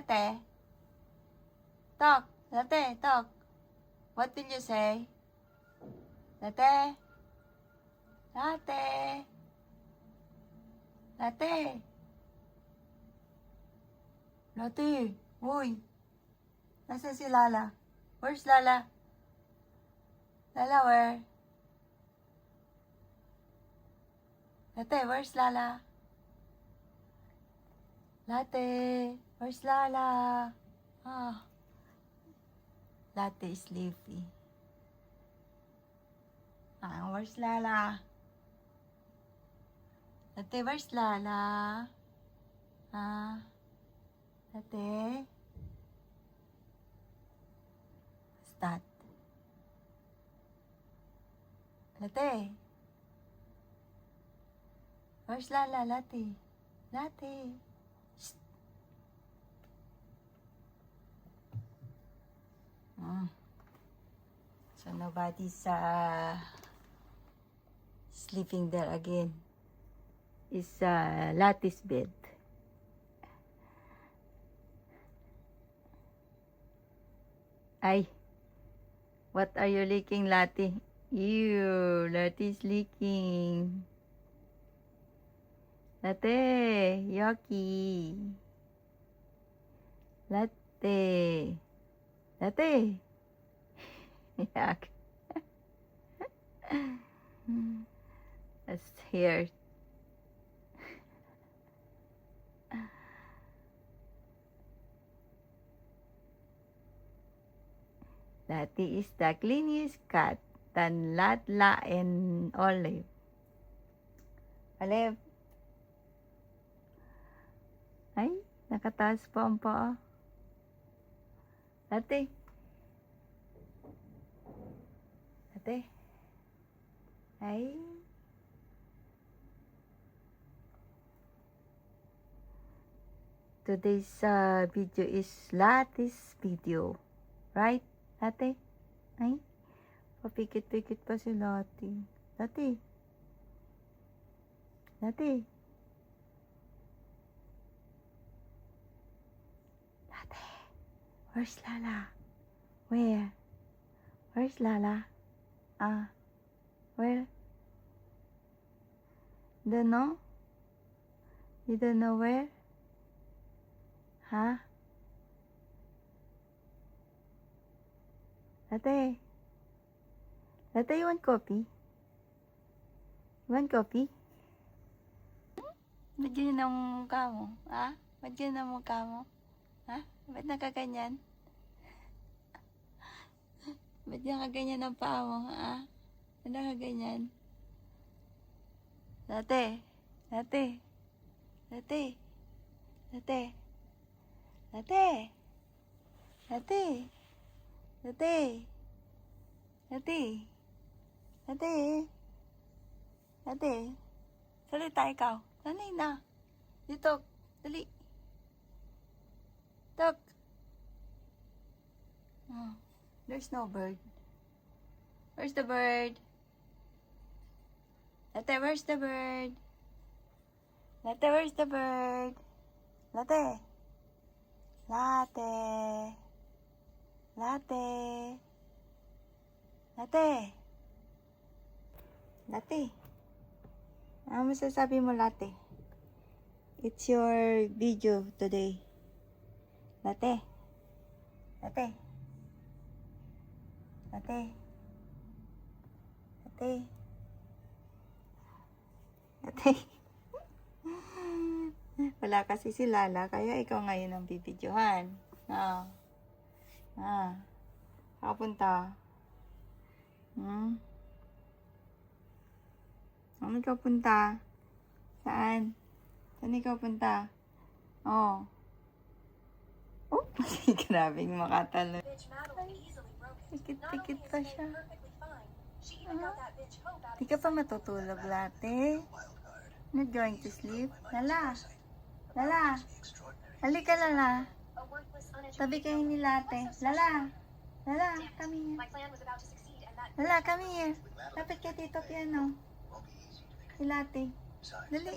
Latte? Talk. Latte, talk. What will you say? Latte? Latte? Latte? Latte? Uy. Nasaan si Lala? Where's Lala? Lala, where? Latte, where's Lala? Latte, where's Lala? Ah. Latte is sleepy. Ah, where's Lala? Latte, where's Lala? Ah. Latte? What's that? Latte? Where's Lala? Latte? Latte? Shh. So nobody's sleeping there again. It's Latte's bed. Ay, what are you licking, Latte? Ew, Latte's licking. Latte, yucky. Latte. Latte. Yuck. That's here. Latte is the cleanest cat than Latla and Olive. Olive. Ay, nakataas pa ang paa. Latte. Latte. Ay. Today's video is Latte's video. Right, Latte? Ay, papikit-pikit pa si Latte. Latte. Latte. Latte. Where's Lala? Where? Where's Lala? Where? Don't know? You don't know where? Huh? Latte. Latte, you want coffee? You want coffee? Ba't ganyan ang mukha mo? Ha? Ba't ganyan ang mukha mo? Ha? Ba't nakaganyan? Ba't nakaganyan ang paa mo? Ha? Ba't nakaganyan? Latte. Latte. Latte. Latte. Latte. Latte. Latte. Latte. Latte. Latte. Salita ikaw. Nanay na. Dito. Dali. Talk. Oh, there's no bird. Where's the bird? Latte, where's the bird? Latte, where's the bird? Latte. Latte. Latte. Latte. Latte. Ano masasabi mo, Latte? It's your video today. Latte. Latte. Latte. Latte. Latte. Wala kasi si Lala, kaya ikaw ngayon ang bibidyohan. Kapunta. Saan ikaw punta? Saan? Saan ikaw punta? Oh. Oh, grabing makatalo. Tikit-tikit pa siya. Di ka pa matutulog, Latte? Not going to sleep? Lala. Lala. Halika, Lala. Tabi kayo ni Latte. Lala. Lala, come here. Lala, come here. Lapit ka dito, piano. Si Latte. Dali.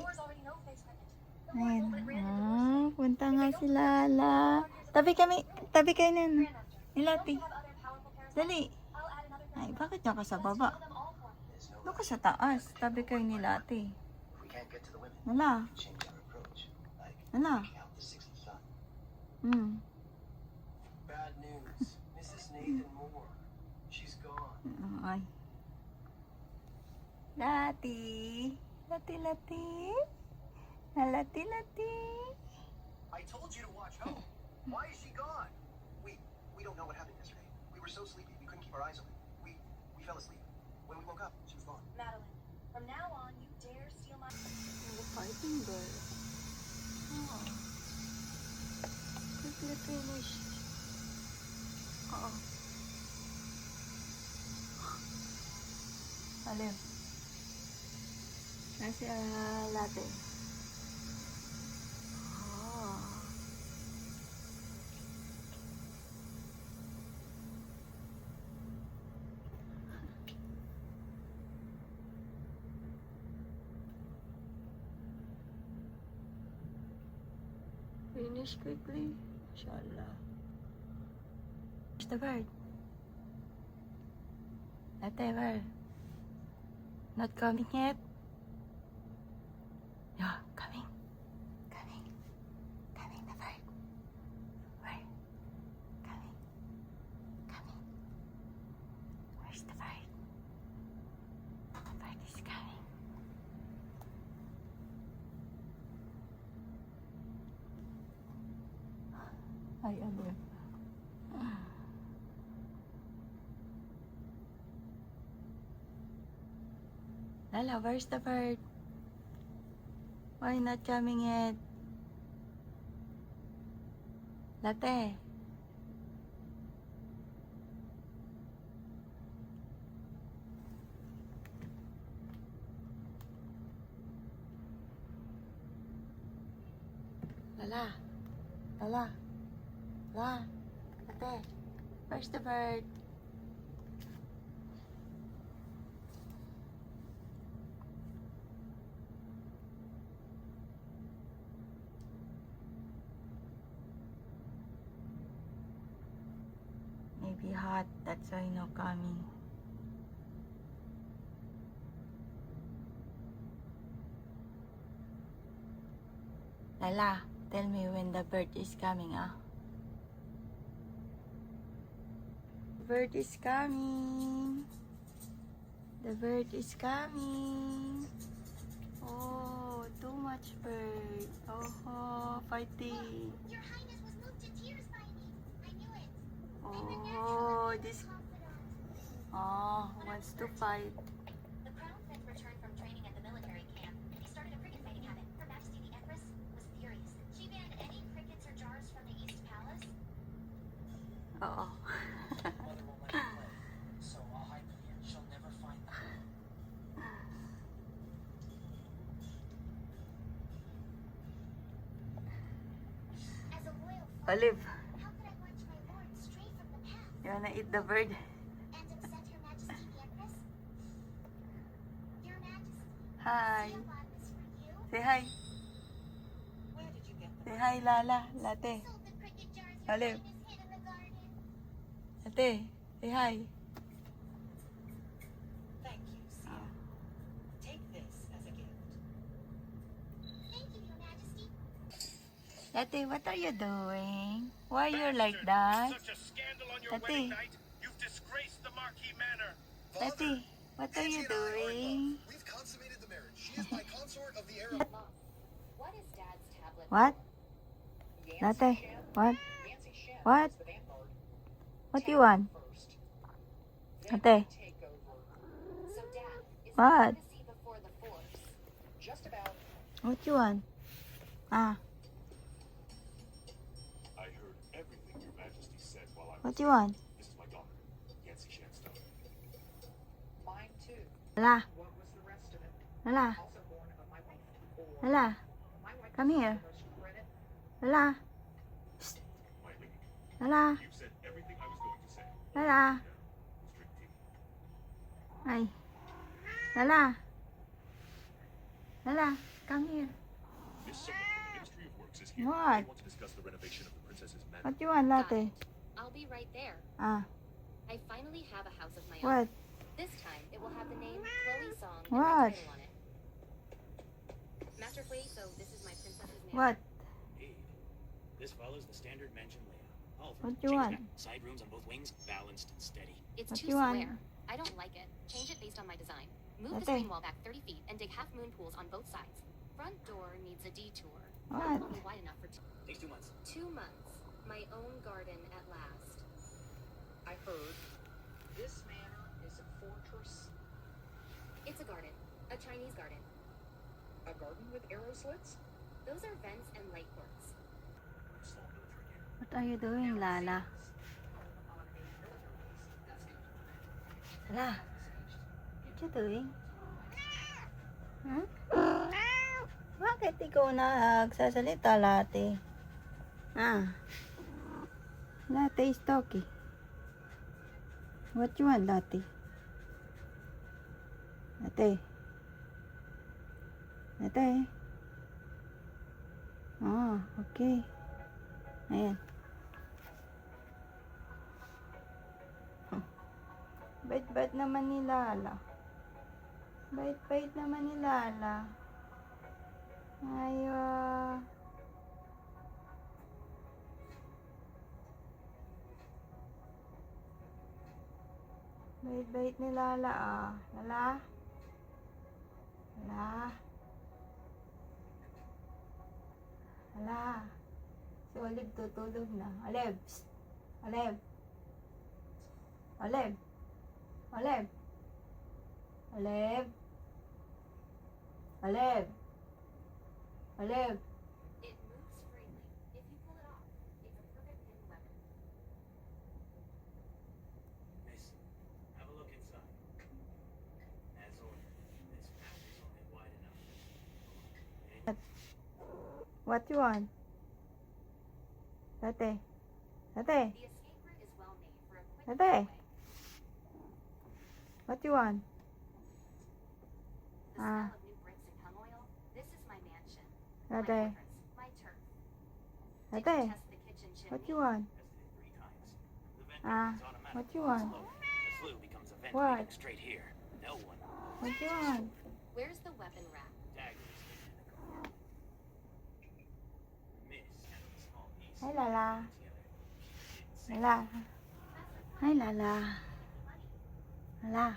Ayan. Ah, punta nga si Lala. Tabi kayo na. Ilati. Dali. Ay, bakit niya ka sa baba? Doon ka sa taas. Tabi kayo ni Lati. Lala. Lala. Bad news. Mrs. Nathan Moore. She's gone. Ay. Lati. Lati. Lati. I told you to watch home. Why is she gone? We don't know what happened yesterday. We were so sleepy we couldn't keep our eyes open. We fell asleep. When we woke up, she was gone. Madeline, from now on, you dare steal my... Fighting girl. Oh. Quickly finish. Oo. Alim. Nasi latte. Oh. Finish quickly. Inshallah. Where's the bird? Whatever. Not coming yet? Yeah, coming. Coming the bird. Where? Coming. Where's the bird? The bird is coming. Ay, ano? Lala, where's the bird? Why not coming yet? Latte. Lala. Latte. Where's the bird? Maybe hot, that's why no coming. Lala, tell me when the bird is coming, ah. The bird is coming. The bird is coming. Oh, too much bird. Oh, fighting. Your Highness was moved to tears by me. I knew it. Oh, this. Oh, wants to fight. The Crown Prince returned from training at the military camp. He started a cricket fighting habit. Her Majesty the Empress was furious. She banned any crickets or jars from the East Palace. Oo. Mother won't let me play, so I'll hide them here. She'll never find them. As a royal Olive, how could I watch my lord stray from the path you wanna eat the bird? and upset Her Majesty the Empress? Your Majesty, Hi. I bought this for you. Say hi. Where did you get them? Say hi, Lala. Latte. Sold the cricket jars Your Olive. Highness hid in the garden. Latte. Say hi. Thank you, Sia. Take this as a gift. Thank you, Your Majesty. Latte, what are you doing? Why you like that? Such a scandal on your Tati. wedding night. You've disgraced the Marquis Manor. Latte, what are you doing? We've consummated the marriage. She is my consort of the era. Mom, what is Dad's tablet? What? Yancy Latte, Shem. what? Yancy Shem What? is the Vanguard. What you want? First. Latte. We take over. So, Dad, is What? the legacy before the Force? Just about. What you want? Ah, I heard everything Your Majesty said while I what was you want? This is my daughter, Yancy Shamstone. Mine too. Lala, What was the rest of it? Lala, Also born of my wife. Or Lala, my wife come deserves here. the most credit. Lala, My lady, Lala, you've said everything I was going to say. Lala. Strict tea. Ay. Lala. Lala, come here. This summer, here. What? They want to discuss the renovation of the princess's manor. What you want, Got latte? it. I'll be right there. Ah, I finally have a house of my what? own. This time, it will have the name Chloe Song and What? my title on it. Master Hui, so this is my princess's manor. What? Indeed. This follows the standard mansion layout. All What three you changed want? back. Side rooms on both wings, balanced and steady. It's What too you want? square. I don't like it. Change it based on my design. Move the Okay. screen wall back 30 feet and dig half moon pools on both sides. Front door needs a detour. What? Only wide enough for Takes 2 months. 2 months. My own garden at last. I heard this manor is a fortress, It's a garden. A Chinese garden. a garden with arrow slits. Those are vents and light ports. Small military camp. What are you doing, Lala? Lala, what you doing? Hmm? Bakit ikaw nagsasalita, Latte? Ah. Latte is talking. What you want, Latte? Latte? Latte? Oh, okay. Ayan. Bait-bait naman ni Lala. Bait-bait naman ni Lala. Ayaw. Bait-bait ni Lala, ah. Lala? Lala? Lala? Si Olive tutulog na. Olive! Psst! Olive! Olive! Olive! Olive! Olive! Olive! It moves freely. If you pull it off, it's a perfect hidden weapon. Miss, have a look inside. As ordered, this path is only wide enough. What you want? Latte? Latte? The escape route is well made for a quick Ate. getaway. What you want? The Ah. smell of new bricks and tung oil. This is my mansion. Latte? My fortress. My turf. Did Latte? you test the kitchen chimney? What you want? Tested it 3 times. The vent Ah, becomes automatic. what you want? Slowly, the flue becomes a vent What? leading straight here. No one knows. What you want? Where's the weapon rack? Dagger is hidden in the corner. Miss handled a small piece. Hi, Lala. Together. She didn't say Lala. Hi, Lala. Lala.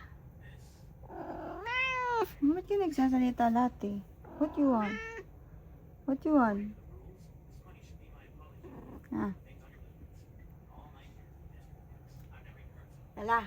miss. Ba't ka nagsasalita, Latte? What you want? What you want? The rules. This money should be my apology. Ah, Things under limits. All night here. I've never even heard so. Lala.